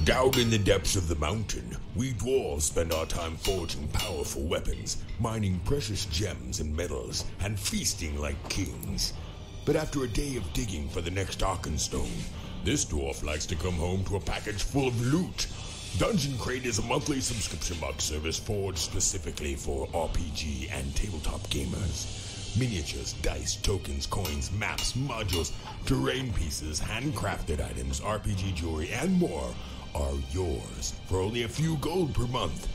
Down in the depths of the mountain, we dwarves spend our time forging powerful weapons, mining precious gems and metals, and feasting like kings. But after a day of digging for the next Arkenstone, this dwarf likes to come home to a package full of loot. Dungeon Crate is a monthly subscription box service forged specifically for RPG and tabletop gamers. Miniatures, dice, tokens, coins, maps, modules, terrain pieces, handcrafted items, RPG jewelry, and more are yours for only a few gold per month.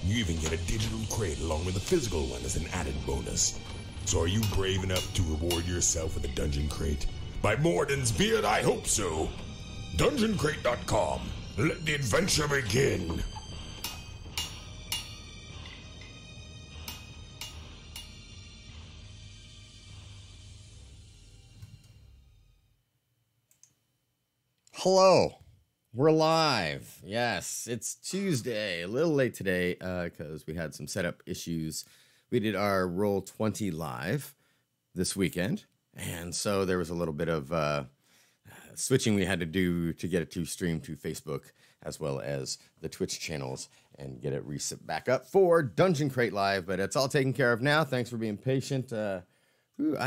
You even get a digital crate along with a physical one as an added bonus. So are you brave enough to reward yourself with a Dungeon Crate? By Morden's beard, I hope so. DungeonCrate.com. Let the adventure begin. Hello. We're live. Yes, it's Tuesday. A little late today because we had some setup issues. We did our Roll20 live this weekend, and so there was a little bit of switching we had to do to get it to stream to Facebook as well as the Twitch channels and get it reset back up for Dungeon Crate Live, but it's all taken care of now. Thanks for being patient. I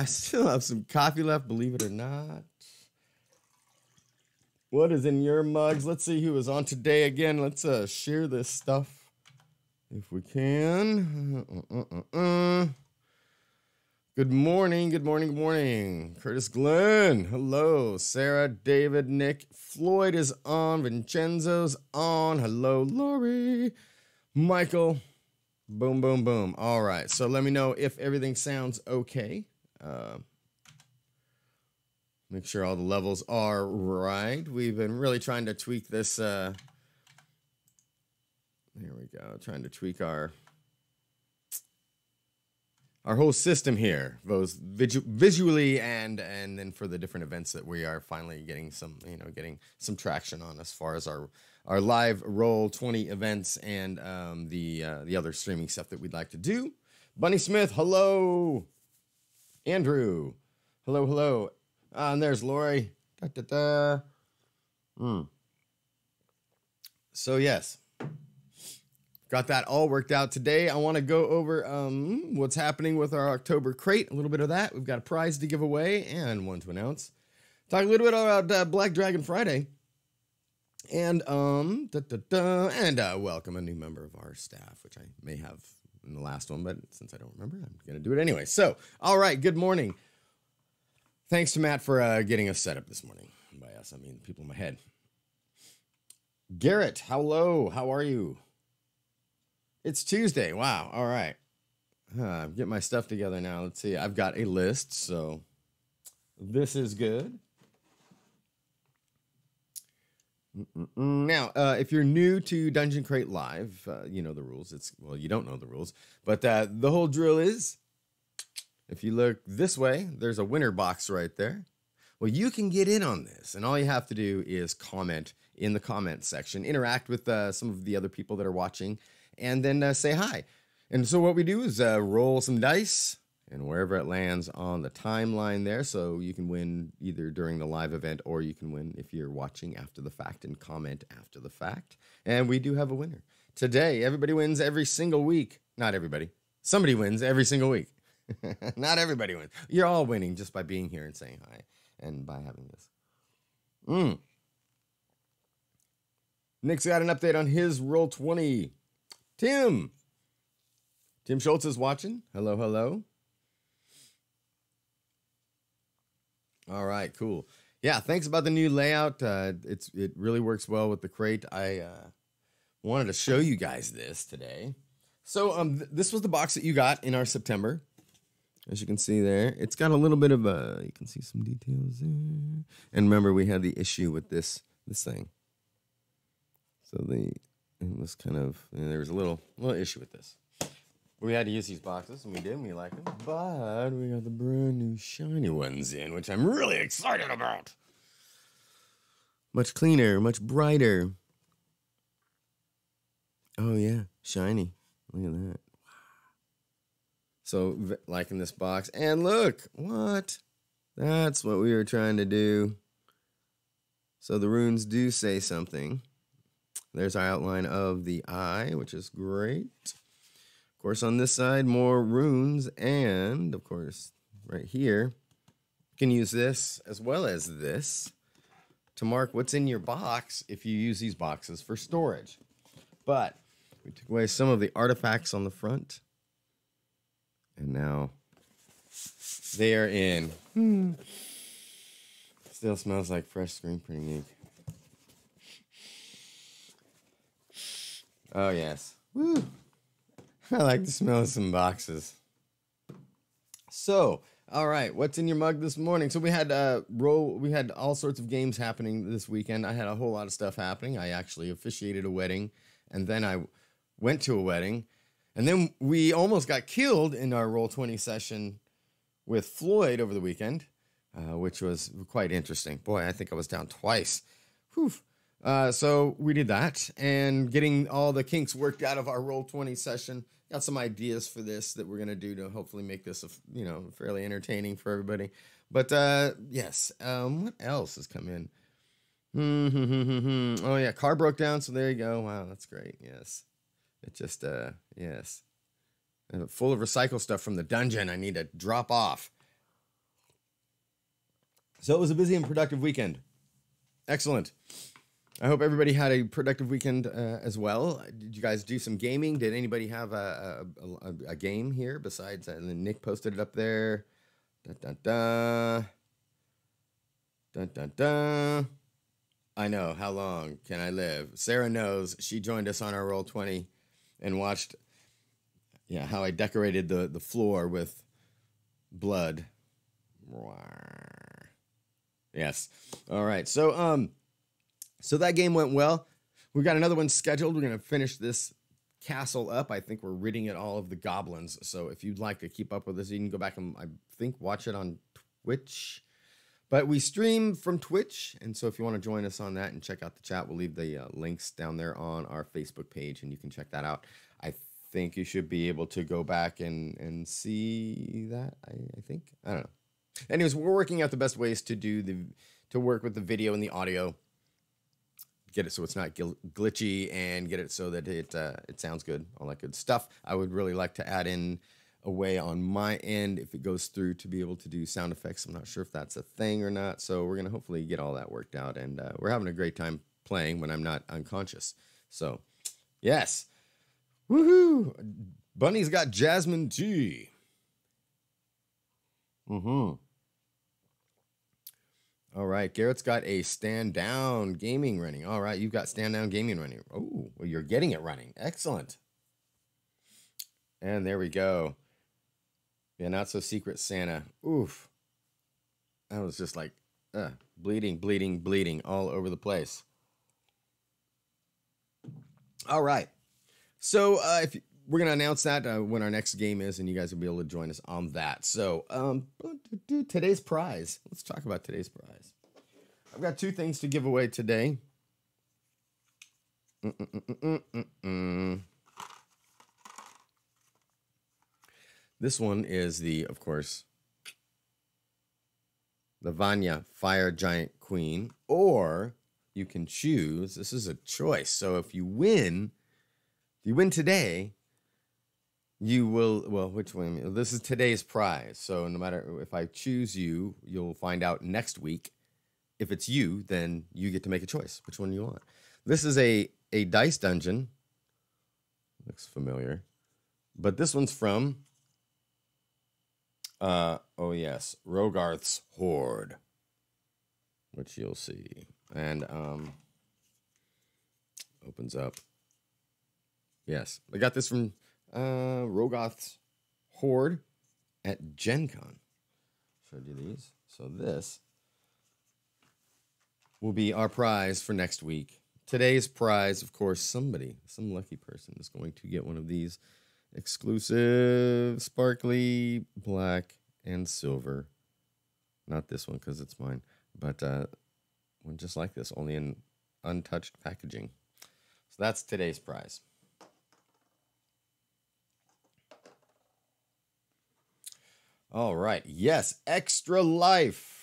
still have some coffee left, believe it or not. What is in your mugs? Let's see who is on today again. Let's share this stuff if we can. Good morning, good morning, good morning. Curtis Glenn, hello. Sarah, David, Nick, Floyd is on. Vincenzo's on. Hello, Lori. Michael, boom, boom, boom. All right, so let me know if everything sounds okay. Make sure all the levels are right. We've been really trying to tweak this. Here we go. Trying to tweak our whole system here, both visually and then for the different events that we are finally getting some traction on as far as our live Roll20 events and the other streaming stuff that we'd like to do. Bunny Smith, hello. Andrew, hello, hello. And there's Lori. So yes, got that all worked out today. I want to go over what's happening with our October crate. A little bit of that. We've got a prize to give away and one to announce. Talk a little bit about Black Dragon Friday. And welcome a new member of our staff, which I may have in the last one, but since I don't remember, I'm going to do it anyway. So, all right, good morning. Thanks to Matt for getting us set up this morning. By us, I mean people in my head. Garrett, hello. How are you? It's Tuesday. Wow. All right. Get my stuff together now. Let's see. I've got a list, so this is good. Now, if you're new to Dungeon Crate Live, you know the rules. You don't know the rules, but the whole drill is, if you look this way, there's a winner box right there. Well, you can get in on this, and all you have to do is comment in the comment section, interact with some of the other people that are watching, and then say hi. And so what we do is roll some dice, and wherever it lands on the timeline there, so you can win either during the live event, or you can win if you're watching after the fact and comment after the fact. And we do have a winner. Today, everybody wins every single week. Not everybody. Somebody wins every single week. Not everybody wins. You're all winning just by being here and saying hi and by having this. Nick's got an update on his Roll20. Tim Schultz is watching. Hello, hello. All right, cool. Yeah, thanks about the new layout. It really works well with the crate. I wanted to show you guys this today. So this was the box that you got in our September. As you can see there, it's got a little bit of you can see some details there. And remember, we had the issue with this thing. So it was kind of, there was a little issue with this. We had to use these boxes, and we did, and we like them. But we got the brand new shiny ones in, which I'm really excited about. Much cleaner, much brighter. Oh, yeah, shiny. Look at that. So, liking this box. And look, what? That's what we were trying to do. So the runes do say something. There's our outline of the eye, which is great. Of course, on this side, more runes. And, of course, right here, you can use this as well as this to mark what's in your box if you use these boxes for storage. But we took away some of the artifacts on the front. And now they are in. Still smells like fresh screen printing ink. Oh, yes. Woo. I like the smell of some boxes. So, all right, what's in your mug this morning? So we had all sorts of games happening this weekend. I had a whole lot of stuff happening. I actually officiated a wedding, and then I went to a wedding, and then we almost got killed in our Roll20 session with Floyd over the weekend, which was quite interesting. Boy, I think I was down twice. Whew. So we did that, and getting all the kinks worked out of our Roll20 session. Got some ideas for this that we're gonna do to hopefully make this fairly entertaining for everybody. But yes, what else has come in? Oh yeah, car broke down, so there you go. Wow, that's great. Yes, it just yes, and full of recycle stuff from the dungeon. I need to drop off. So it was a busy and productive weekend. Excellent. I hope everybody had a productive weekend as well. Did you guys do some gaming? Did anybody have a game here besides? And then Nick posted it up there. Dun, dun, dun. Dun, dun, dun. I know. How long can I live? Sarah knows. She joined us on our Roll20 and watched how I decorated the floor with blood. Yes. All right. So that game went well. We've got another one scheduled. We're going to finish this castle up. I think we're ridding it all of the goblins. So if you'd like to keep up with us, you can go back and, I think, watch it on Twitch. But we stream from Twitch. And so if you want to join us on that and check out the chat, we'll leave the links down there on our Facebook page, and you can check that out. I think you should be able to go back and see that, I think. I don't know. Anyways, we're working out the best ways to work with the video and the audio. Get it so it's not glitchy, and get it so that it sounds good, all that good stuff. I would really like to add in a way on my end, if it goes through, to be able to do sound effects. I'm not sure if that's a thing or not, so we're going to hopefully get all that worked out, and we're having a great time playing when I'm not unconscious. So, yes. Woohoo! Bunny's got jasmine tea. All right, Garrett's got a stand down gaming running. All right, you've got stand down gaming running. Oh, well, you're getting it running. Excellent. And there we go. Yeah, not so secret Santa. Oof. That was just like bleeding, bleeding, bleeding all over the place. All right. So we're going to announce that when our next game is, and you guys will be able to join us on that. So today's prize. Let's talk about today's prize. I've got two things to give away today. This one is of course, the Vanya Fire Giant Queen, or you can choose. This is a choice. So if you win today, you will, well, which one? This is today's prize. So no matter if I choose you, you'll find out next week. If it's you, then you get to make a choice. Which one you want? This is a dice dungeon. Looks familiar. But this one's from, oh yes, Rogarth's Hoard, which you'll see. And opens up. Yes, I got this from Rogarth's Hoard at Gen Con. Showed you these. So this will be our prize for next week. Today's prize, of course, some lucky person is going to get one of these exclusive, sparkly, black, and silver. Not this one because it's mine, but one just like this, only in untouched packaging. So that's today's prize. All right. Yes, Extra Life.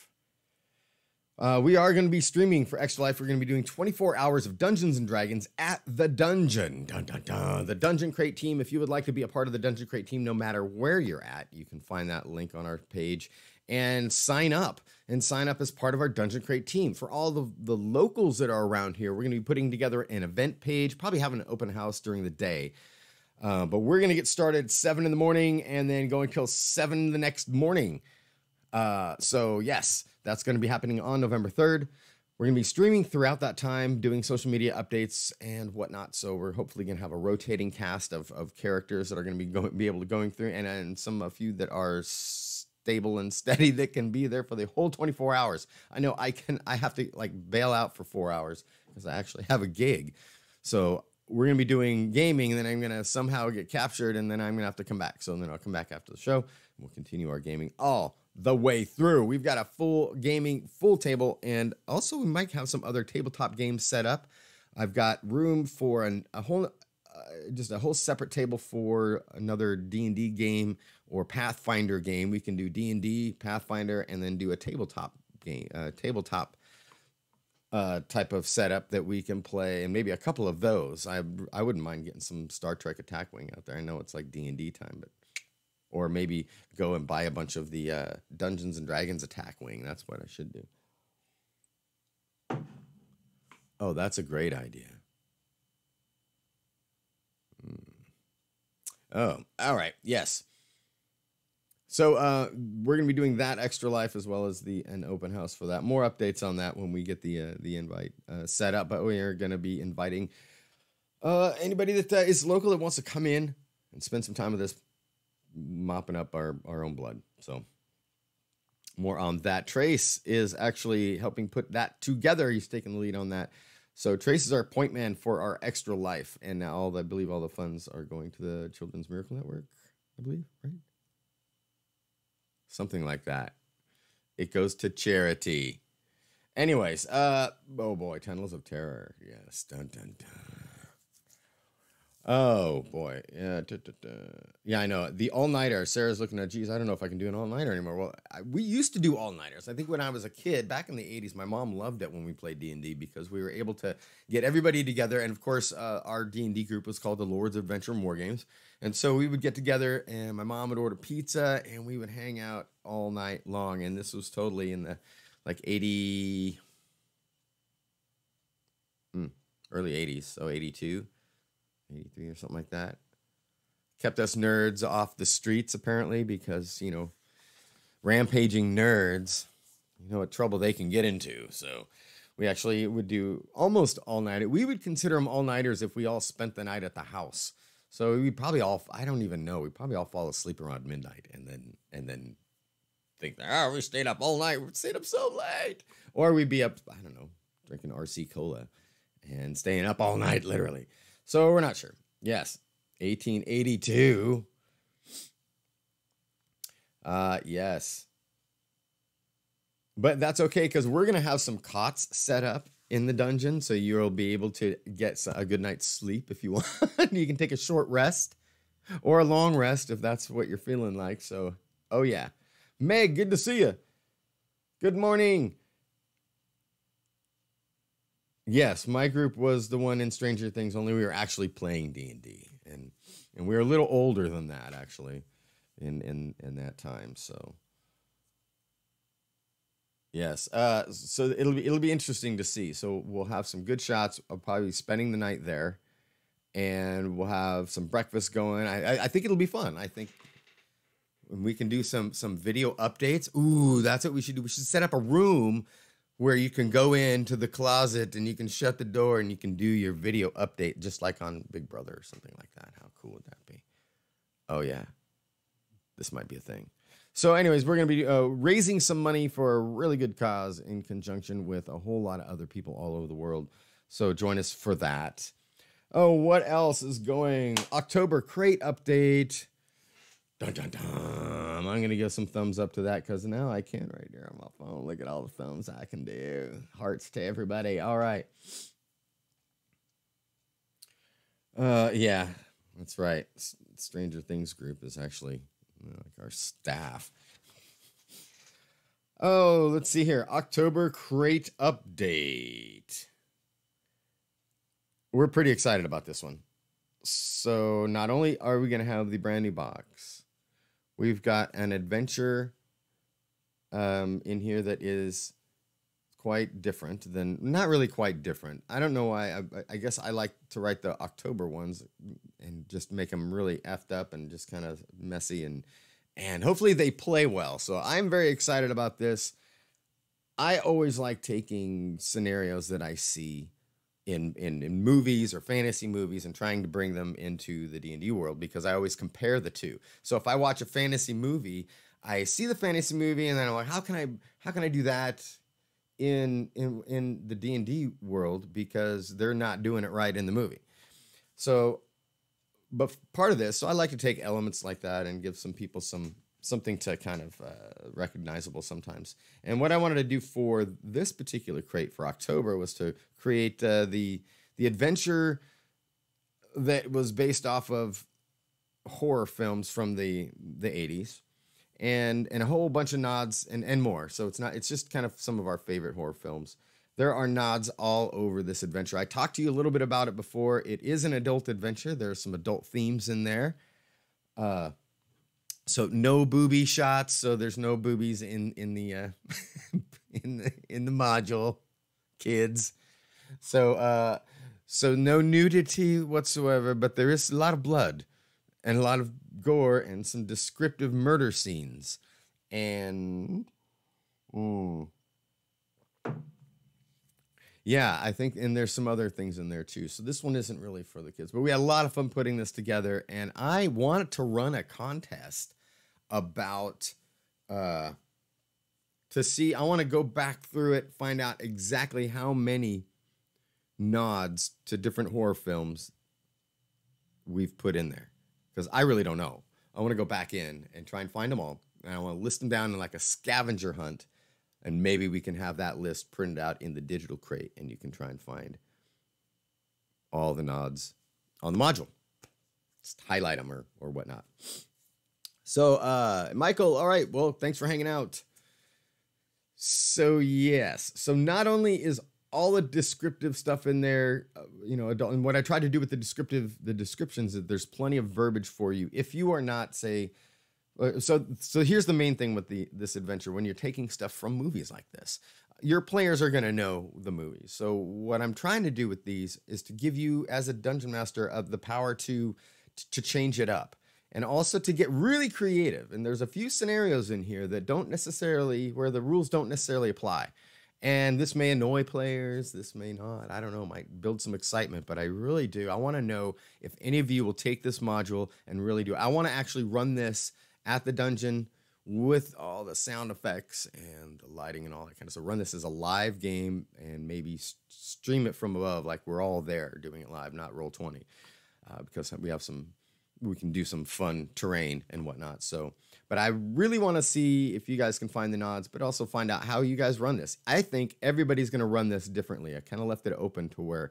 We are going to be streaming for Extra Life. We're going to be doing 24 hours of Dungeons and Dragons at the Dungeon. Dun, dun, dun. The Dungeon Crate team. If you would like to be a part of the Dungeon Crate team, no matter where you're at, you can find that link on our page and sign up. And sign up as part of our Dungeon Crate team. For all the locals that are around here, we're going to be putting together an event page, probably having an open house during the day. But we're going to get started at 7 in the morning and then go until 7 the next morning. So yes, that's going to be happening on November 3rd. We're going to be streaming throughout that time, doing social media updates and whatnot. So we're hopefully going to have a rotating cast of characters that are going to be able to going through, and a few that are stable and steady that can be there for the whole 24 hours. I know I have to like bail out for 4 hours because I actually have a gig. So we're going to be doing gaming, and then I'm going to somehow get captured, and then I'm going to have to come back. So then I'll come back after the show, and we'll continue our gaming all the way through. We've got a full table, and also we might have some other tabletop games set up. I've got room for a whole separate table for another D&D game or Pathfinder game. We can do D&D, Pathfinder, and then do a tabletop game, type of setup that we can play, and maybe a couple of those. I wouldn't mind getting some Star Trek Attack Wing out there. I know it's like D&D time, but or maybe go and buy a bunch of the Dungeons and Dragons Attack Wing. That's what I should do. Oh, that's a great idea. Oh, all right. Yes. So we're going to be doing that Extra Life as well as an open house for that. More updates on that when we get the invite set up. But we are going to be inviting anybody that is local that wants to come in and spend some time with us, mopping up our own blood. So more on that. Trace is actually helping put that together. He's taking the lead on that. So Trace is our point man for our Extra Life. And now I believe all the funds are going to the Children's Miracle Network, I believe, right? Something like that. It goes to charity. Anyways, oh boy, Tunnels of Terror. Yes, dun dun dun. Oh boy, yeah, yeah. I know the all-nighter. Sarah's looking at, geez, I don't know if I can do an all-nighter anymore. Well, we used to do all-nighters. I think when I was a kid, back in the '80s, my mom loved it when we played D&D because we were able to get everybody together. And of course, our D&D group was called the Lords of Adventure and War Games. And so we would get together, and my mom would order pizza, and we would hang out all night long. And this was totally in the like early '80s, so '82. 83 or something like that. Kept us nerds off the streets, apparently, because, rampaging nerds, what trouble they can get into. So we actually would do almost all-nighter. We would consider them all-nighters if we all spent the night at the house. So we'd probably all, I don't even know, we'd probably all fall asleep around midnight and then think, we stayed up all night. We stayed up so late. Or we'd be up, I don't know, drinking RC Cola and staying up all night, literally. So we're not sure. Yes, 1882. Yes. But that's okay because we're going to have some cots set up in the dungeon. So you'll be able to get a good night's sleep if you want. You can take a short rest or a long rest if that's what you're feeling like. So, oh yeah. Meg, good to see you. Good morning. Yes, my group was the one in Stranger Things, only we were actually playing D&D. And we were a little older than that, actually, in that time. So, yes. So it'll be interesting to see. So we'll have some good shots. I'll probably be spending the night there. And we'll have some breakfast going. I think it'll be fun. I think we can do some video updates. Ooh, that's what we should do. We should set up a room where you can go into the closet and you can shut the door and you can do your video update just like on Big Brother or something like that. How cool would that be? Oh, yeah. This might be a thing. So anyways, we're going to be raising some money for a really good cause in conjunction with a whole lot of other people all over the world. So join us for that. Oh, what else is going? October crate update. Dun, dun, dun. I'm going to give some thumbs up to that because now I can right here on my phone. Look at all the thumbs I can do. Hearts to everybody. All right. Yeah, that's right. Stranger Things group is actually like our staff. Oh, let's see here. October crate update. We're pretty excited about this one. So not only are we going to have the brand new box, we've got an adventure in here that is quite different than, not really quite different. I don't know why. I guess I like to write the October ones and just make them really effed up and just kind of messy, and hopefully they play well. So I'm very excited about this. I always like taking scenarios that I see in movies or fantasy movies and trying to bring them into the D&D world, because I always compare the two. So if I watch a fantasy movie, I see the fantasy movie and then I'm like, how can I do that in the D&D world, because they're not doing it right in the movie. So, but part of this, so I like to take elements like that and give some people something to kind of recognizable sometimes. And what I wanted to do for this particular crate for October was to create the adventure that was based off of horror films from the 80s. And a whole bunch of nods and more. So it's just kind of some of our favorite horror films. There are nods all over this adventure. I talked to you a little bit about it before. It is an adult adventure. There are some adult themes in there. So no booby shots. So there's no boobies in the in the module, kids. So no nudity whatsoever, but there is a lot of blood and a lot of gore and some descriptive murder scenes. And yeah, I think, and there's some other things in there too. So this one isn't really for the kids, but we had a lot of fun putting this together, and I wanted to run a contest about to see, I want to go back through it, find out exactly how many nods to different horror films we've put in there, because I really don't know. I want to go back in and try and find them all, and I want to list them down in like a scavenger hunt, and maybe we can have that list printed out in the digital crate, and you can try and find all the nods on the module. Just highlight them or whatnot. So, Michael, all right, well, thanks for hanging out. So, yes. So not only is all the descriptive stuff in there, adult, and what I tried to do with the descriptions, is there's plenty of verbiage for you. If you are not, say, so here's the main thing with this adventure. When you're taking stuff from movies like this, your players are going to know the movies. So what I'm trying to do with these is to give you, as a dungeon master, the power to change it up. And also to get really creative. And there's a few scenarios in here that where the rules don't necessarily apply. And this may annoy players, this may not, I don't know, might build some excitement, but I really do. I want to know if any of you will take this module and really do it. I want to actually run this at the dungeon with all the sound effects and the lighting and all that kind of stuff. Run this as a live game and maybe stream it from above, like we're all there doing it live, not Roll20, because we can do some fun terrain and whatnot. So, but I really want to see if you guys can find the nods, but also find out how you guys run this. I think everybody's going to run this differently. I kind of left it open to where,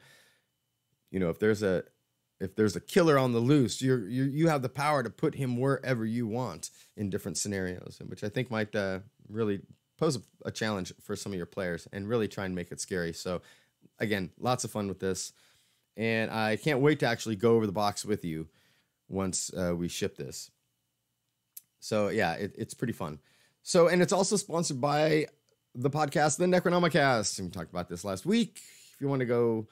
if there's a killer on the loose, you have the power to put him wherever you want in different scenarios, which I think might really pose a challenge for some of your players and really try and make it scary. So again, lots of fun with this. And I can't wait to actually go over the box with you once we ship this. So yeah, it's pretty fun. So, and it's also sponsored by the podcast, The Necronomicast. And we talked about this last week. If you want to go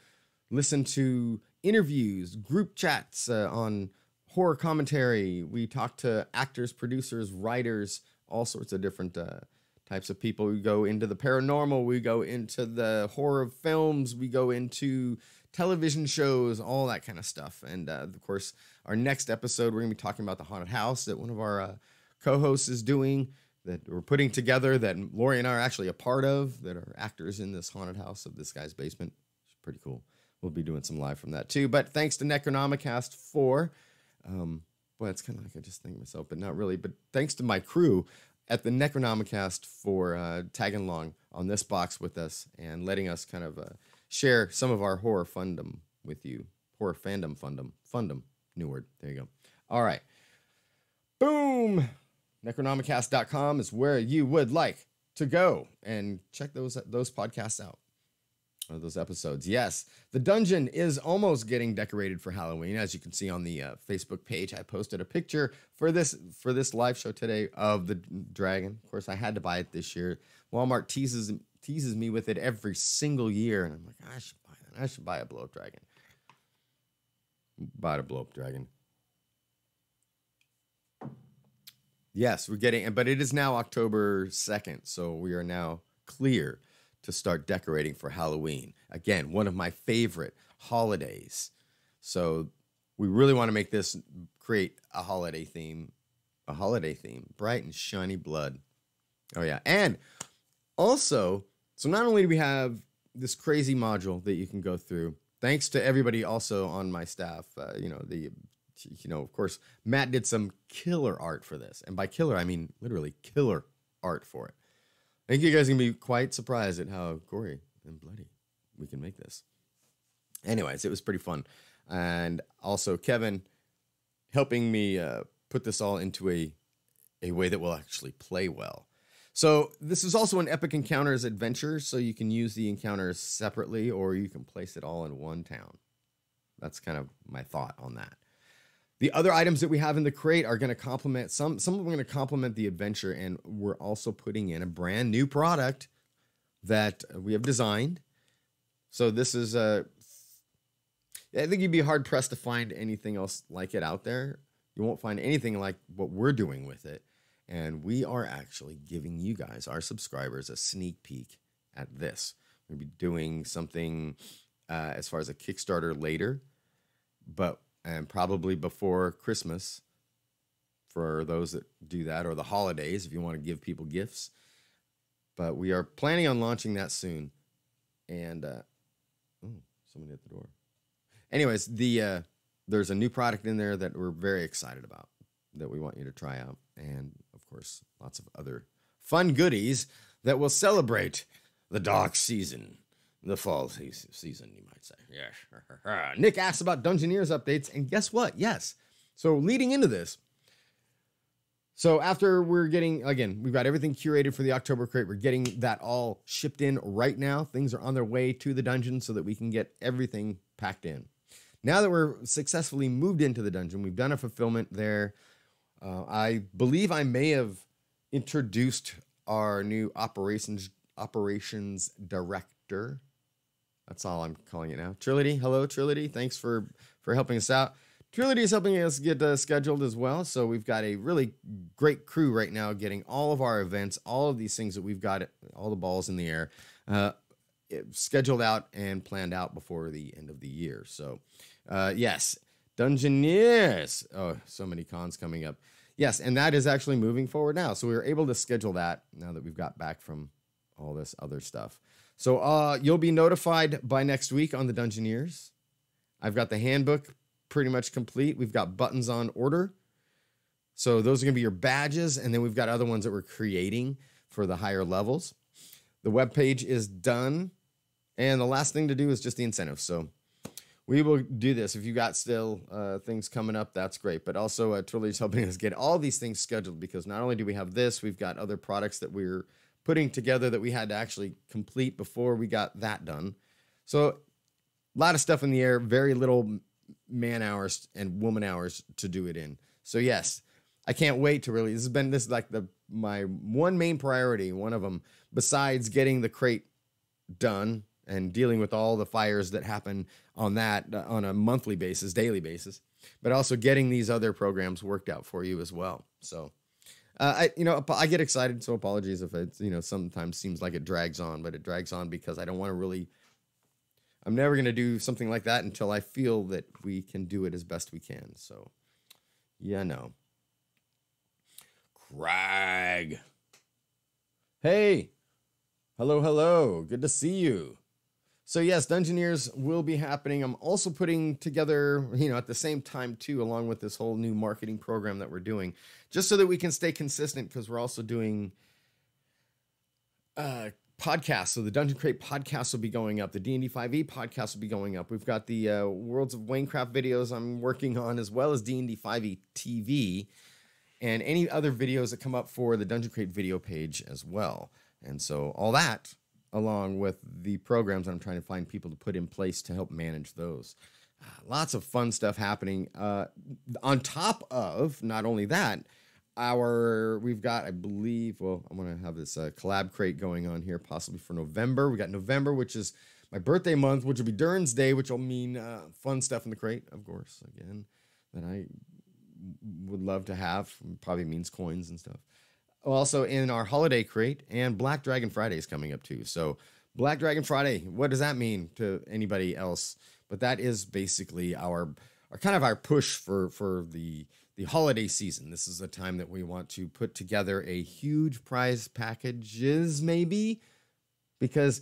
listen to interviews, group chats on horror commentary, we talk to actors, producers, writers, all sorts of different types of people. We go into the paranormal, we go into the horror of films, we go into television shows, all that kind of stuff. And of course, our next episode, we're going to be talking about the haunted house that one of our co-hosts is doing, that we're putting together, that Lori and I are actually a part of, that are actors in this haunted house of this guy's basement. It's pretty cool. We'll be doing some live from that too. But thanks to Necronomicast for, well, it's kind of like I just think myself, but not really. But thanks to my crew at the Necronomicast for tagging along on this box with us and letting us kind of share some of our horror fundum with you. Horror fandom fundum. New word. There you go. All right. Boom. Necronomicast.com is where you would like to go and check those podcasts out. Those episodes. Yes, the dungeon is almost getting decorated for Halloween. As you can see on the Facebook page, I posted a picture for this live show today of the dragon. Of course, I had to buy it this year. Walmart teases me with it every single year, and I'm like, I should buy that. I should buy a blow-up dragon. Bought a blow-up dragon. Yes, we're getting, but it is now October 2nd, so we are now clear to start decorating for Halloween. Again, one of my favorite holidays. So we really want to make this, create a holiday theme. Bright and shiny blood. Oh yeah. And also, so not only do we have this crazy module that you can go through, thanks to everybody also on my staff, of course, Matt did some killer art for this. And by killer, I mean literally killer art for it. I think you guys are going to be quite surprised at how gory and bloody we can make this. Anyways, it was pretty fun. And also Kevin helping me put this all into a way that will actually play well. So this is also an Epic Encounters adventure, so you can use the encounters separately or you can place it all in one town. That's kind of my thought on that. The other items that we have in the crate are going to complement, some of them are going to complement the adventure, and we're also putting in a brand new product that we have designed. So this is I think you'd be hard pressed to find anything else like it out there. You won't find anything like what we're doing with it. And we are actually giving you guys, our subscribers, a sneak peek at this. We'll be doing something as far as a Kickstarter later, and probably before Christmas for those that do that, or the holidays if you want to give people gifts. But we are planning on launching that soon. And somebody at the door. Anyways, there's a new product in there that we're very excited about that we want you to try out. And of course, lots of other fun goodies that will celebrate the dark season. The fall season, you might say. Yeah. Nick asked about Dungeoneers updates, and guess what? Yes. So leading into this, so after we're getting, again, we've got everything curated for the October crate. We're getting that all shipped in right now. Things are on their way to the dungeon so that we can get everything packed in. Now that we're successfully moved into the dungeon, we've done a fulfillment there. I believe I may have introduced our new operations director. That's all I'm calling it now. Trility. Hello, Trility. Thanks for helping us out. Trility is helping us get scheduled as well. So we've got a really great crew right now getting all of our events, all of these things that we've got, all the balls in the air, scheduled out and planned out before the end of the year. So, yes, Dungeoneers. Oh, so many cons coming up. Yes, and that is actually moving forward now. So we were able to schedule that now that we've got back from all this other stuff. So you'll be notified by next week on the Dungeoneers. I've got the handbook pretty much complete. We've got buttons on order. So those are going to be your badges. And then we've got other ones that we're creating for the higher levels. The webpage is done. And the last thing to do is just the incentives. So we will do this. If you got still things coming up, that's great. But also Trilogy's helping us get all these things scheduled, because not only do we have this, we've got other products that we're putting together that we had to actually complete before we got that done. So a lot of stuff in the air, very little man hours and woman hours to do it in. So yes, I can't wait to really, this is like my one main priority, one of them, besides getting the crate done and dealing with all the fires that happen on that on a monthly basis, daily basis, but also getting these other programs worked out for you as well. So I get excited, so apologies if it, sometimes seems like it drags on, but it drags on because I don't want to really, I'm never going to do something like that until I feel that we can do it as best we can. So, yeah, no. Craig. Hey. Hello. Good to see you. So yes, Dungeoneers will be happening. I'm also putting together, at the same time too, along with this whole new marketing program that we're doing, just so that we can stay consistent, because we're also doing podcasts. So the Dungeon Crate podcast will be going up. The D&D 5e podcast will be going up. We've got the Worlds of Wanecraft videos I'm working on, as well as D&D 5e TV, and any other videos that come up for the Dungeon Crate video page as well. And so all that, along with the programs that I'm trying to find people to put in place to help manage those. Lots of fun stuff happening. On top of not only that, we've got, I believe, well, I'm going to have this collab crate going on here possibly for November. We got November, which is my birthday month, which will be Durin's Day, which will mean fun stuff in the crate, of course, again, that I would love to have. Probably means coins and stuff. Also in our holiday crate, and Black Dragon Friday is coming up too. So Black Dragon Friday, what does that mean to anybody else? But that is basically our kind of our push for the holiday season. This is a time that we want to put together a huge prize packages, maybe, because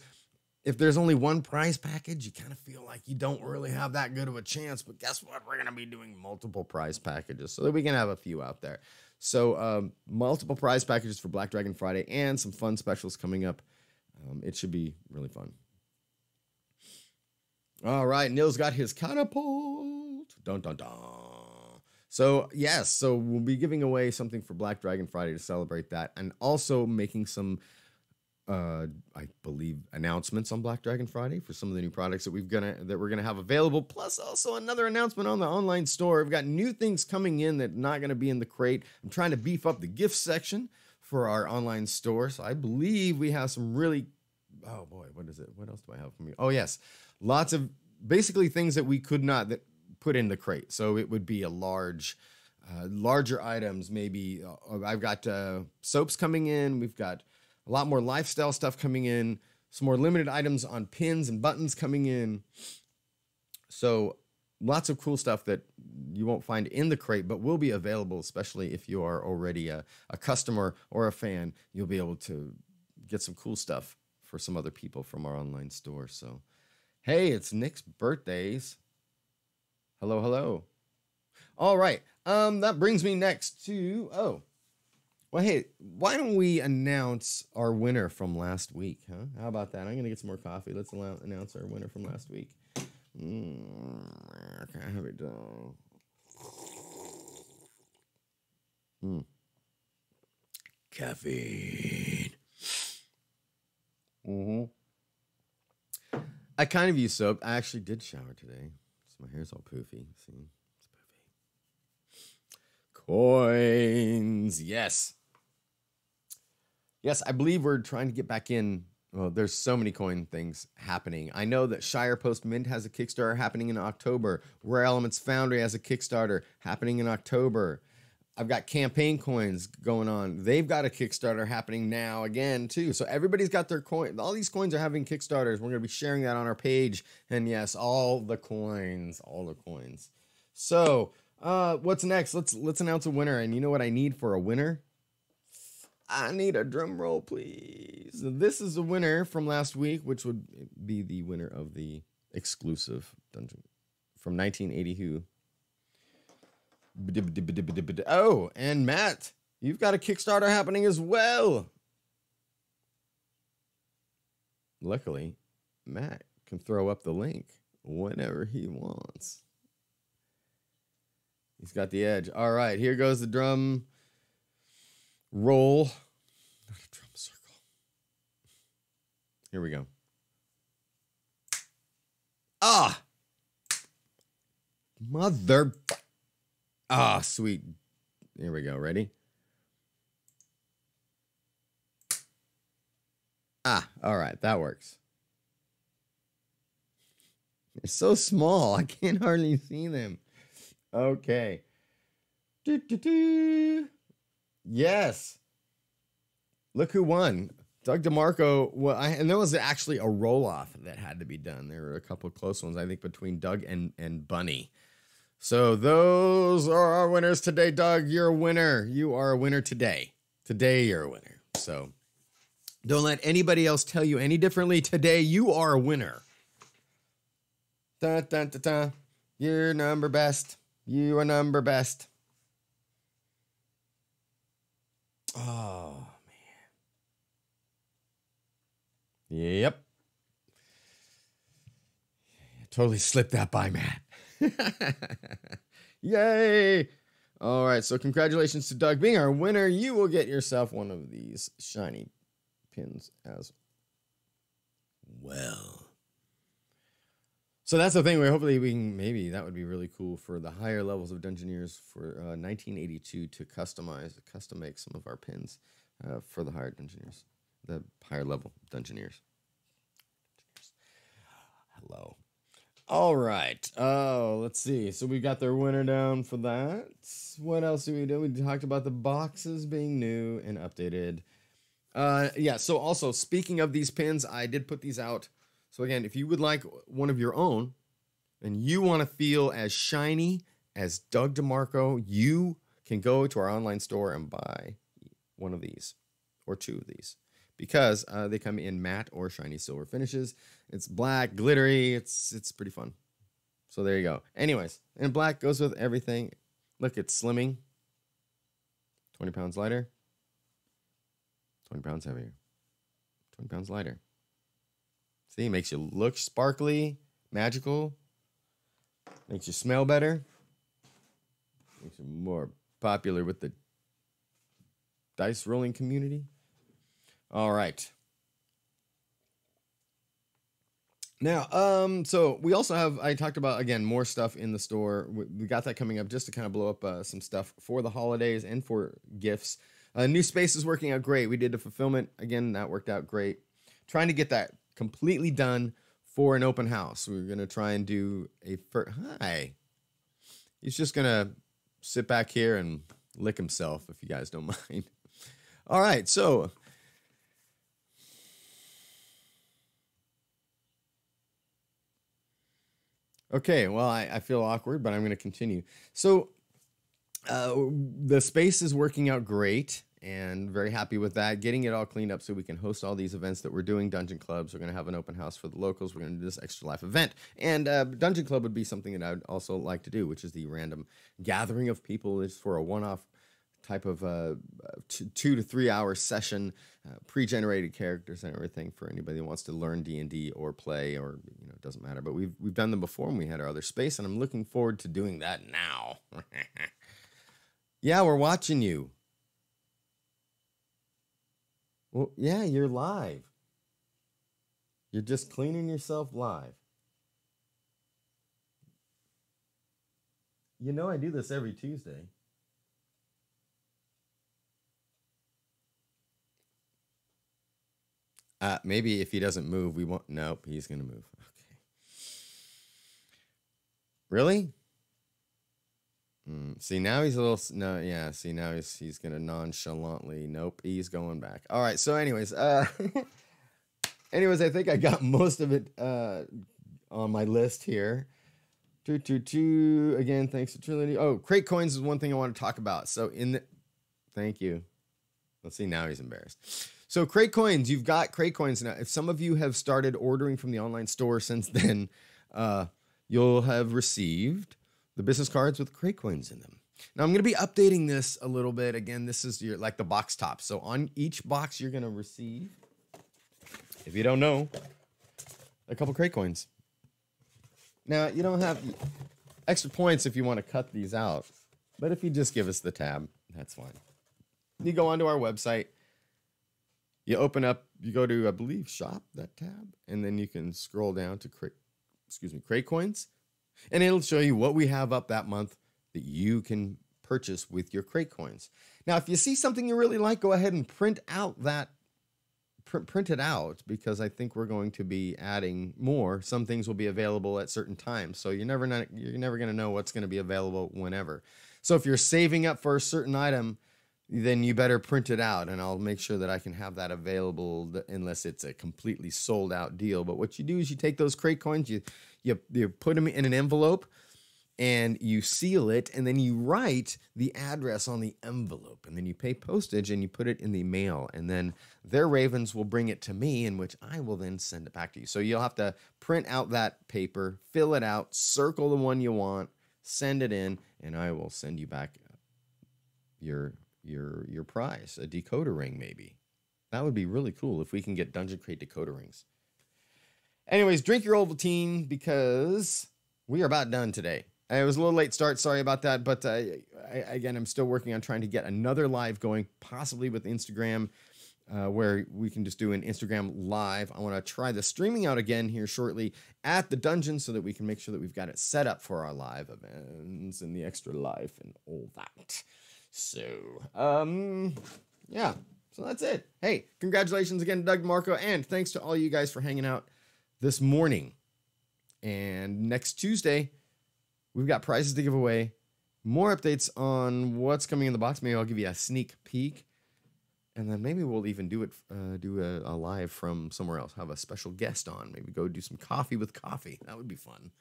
if there's only one prize package, you kind of feel like you don't really have that good of a chance. But guess what? We're going to be doing multiple prize packages so that we can have a few out there. So multiple prize packages for Black Dragon Friday and some fun specials coming up. It should be really fun. All right, Neil's got his catapult. Dun, dun, dun. So, yes, so we'll be giving away something for Black Dragon Friday to celebrate that, and also making some, I believe, announcements on Black Dragon Friday for some of the new products that we're gonna have available, plus also another announcement on the online store. We've got new things coming in that are not going to be in the crate. I'm trying to beef up the gift section for our online store, so I believe we have some really, oh boy, what is it? What else do I have from you? Oh, yes. Lots of basically things that we could not put in the crate. So it would be a larger items. Maybe I've got soaps coming in. We've got a lot more lifestyle stuff coming in. Some more limited items on pins and buttons coming in. So lots of cool stuff that you won't find in the crate, but will be available, especially if you are already a customer or a fan. You'll be able to get some cool stuff for some other people from our online store. So hey, it's Nick's birthdays. Hello, hello. All right. That brings me next to, well, hey, why don't we announce our winner from last week, huh? How about that? I'm going to get some more coffee. Let's announce our winner from last week. Can I have it done? Caffeine. I kind of use soap. I actually did shower today. So my hair's all poofy. See? It's poofy. Coins. Yes. Yes, I believe we're trying to get back in. Well, there's so many coin things happening. I know that Shire Post Mint has a Kickstarter happening in October. Rare Elements Foundry has a Kickstarter happening in October. I've got campaign coins going on. They've got a Kickstarter happening now again, too. So everybody's got their coin. All these coins are having Kickstarters. We're going to be sharing that on our page. And yes, all the coins. So what's next? Let's announce a winner. And you know what I need for a winner? I need a drum roll, please. This is a winner from last week, which would be the winner of the exclusive dungeon from 1982. Oh, and Matt, you've got a Kickstarter happening as well. Luckily, Matt can throw up the link whenever he wants. He's got the edge. All right, here goes the drum roll. Not a drum circle. Here we go. Ah! Mother... Ah, sweet. Here we go. Ready? Ah, all right. That works. They're so small. I can't hardly see them. Okay. Yes. Look who won. Doug DeMarco. Well, and there was actually a roll-off that had to be done. There were a couple of close ones, I think, between Doug and Bunny. So those are our winners today, Doug. You're a winner. You are a winner today. Today, you're a winner. So don't let anybody else tell you any differently. Today, you are a winner. Dun, dun, dun, dun. You're number best. You are number best. Oh, man. Yep. Totally slipped that by, Matt. Yay! All right, so congratulations to Doug being our winner. You will get yourself one of these shiny pins as well. So that's the thing. Hopefully we can, maybe that would be really cool for the higher levels of Dungeoneers for 1982 to custom make some of our pins for the higher Dungeoneers, the higher level Dungeoneers. Hello. All right. Oh, let's see. So we got their winner down for that. What else do we do? We talked about the boxes being new and updated. Yeah. So also, speaking of these pins, I did put these out. So again, if you would like one of your own and you want to feel as shiny as Doug DeMarco, you can go to our online store and buy one of these or two of these because they come in matte or shiny silver finishes. It's black, glittery. It's pretty fun. So there you go. Anyways, and black goes with everything. Look, it's slimming. 20 pounds lighter. 20 pounds heavier. 20 pounds lighter. See, it makes you look sparkly, magical. Makes you smell better. Makes you more popular with the dice rolling community. All right. Now, so we also have, I talked about, again, more stuff in the store. We got that coming up just to kind of blow up some stuff for the holidays and for gifts. New space is working out great. We did the fulfillment. Again, that worked out great. Trying to get that completely done for an open house. We're going to try and do hi. He's just going to sit back here and lick himself, if you guys don't mind. All right, so okay, well, I feel awkward, but I'm going to continue. So the space is working out great and very happy with that. Getting it all cleaned up so we can host all these events that we're doing. Dungeon clubs, we're going to have an open house for the locals. We're going to do this Extra Life event. And Dungeon Club would be something that I would also like to do, which is the random gathering of people. It's for a one-off type of 2 to 3 hour session, pre-generated characters and everything for anybody who wants to learn D&D or play, or it doesn't matter. But we've done them before when we had our other space, and I'm looking forward to doing that now. Yeah, we're watching you. Well, yeah, you're live. You're just cleaning yourself live. I do this every Tuesday. Maybe if he doesn't move, we won't. Nope, he's going to move. Okay. Really? See, now he's a little... No, yeah, see, now he's going to nonchalantly... Nope, he's going back. All right, so anyways, I think I got most of it on my list here. Again, thanks to Trinity. Oh, crate coins is one thing I want to talk about. So thank you. Let's see, now he's embarrassed. So crate coins, you've got crate coins now. If some of you have started ordering from the online store since then, you'll have received the business cards with crate coins in them. Now I'm going to be updating this a little bit. Again, this is like the box top. So on each box, you're going to receive, if you don't know, a couple crate coins. Now you don't have extra points if you want to cut these out, but if you just give us the tab, that's fine. You go onto our website. You open up, you go to, I believe, shop, that tab, and then you can scroll down to crate coins, and it'll show you what we have up that month that you can purchase with your crate coins. Now, if you see something you really like, go ahead and print it out, because I think we're going to be adding more. Some things will be available at certain times, so you're never going to know what's going to be available whenever. So if you're saving up for a certain item, then you better print it out, and I'll make sure that I can have that available unless it's a completely sold out deal. But what you do is you take those crate coins, you put them in an envelope, and you seal it, and then you write the address on the envelope, and then you pay postage, and you put it in the mail, and then their ravens will bring it to me, in which I will then send it back to you. So you'll have to print out that paper, fill it out, circle the one you want, send it in, and I will send you back your prize, a decoder ring maybe. That would be really cool if we can get Dungeon Crate decoder rings. Anyways, drink your Ovaltine, because we are about done today. It was a little late start, sorry about that, but again, I'm still working on trying to get another live going, possibly with Instagram where we can just do an Instagram live. I want to try the streaming out again here shortly at the dungeon so that we can make sure that we've got it set up for our live events and the extra life and all that. So, yeah. So that's it. Hey, congratulations again to Doug Marco, and thanks to all you guys for hanging out this morning. And next Tuesday, we've got prizes to give away. More updates on what's coming in the box. Maybe I'll give you a sneak peek. And then maybe we'll even do a live from somewhere else. Have a special guest on. Maybe go do some coffee with coffee. That would be fun.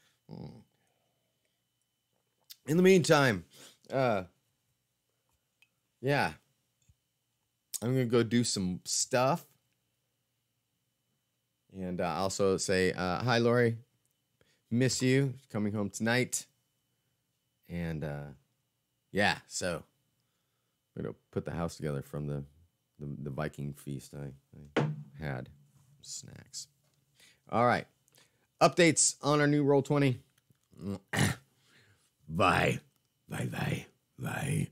In the meantime, yeah. I'm going to go do some stuff. And also say, hi, Lori. Miss you. Coming home tonight. And, yeah, so we're going to put the house together from the Viking feast I had. Snacks. All right. Updates on our new Roll20. Bye. Bye.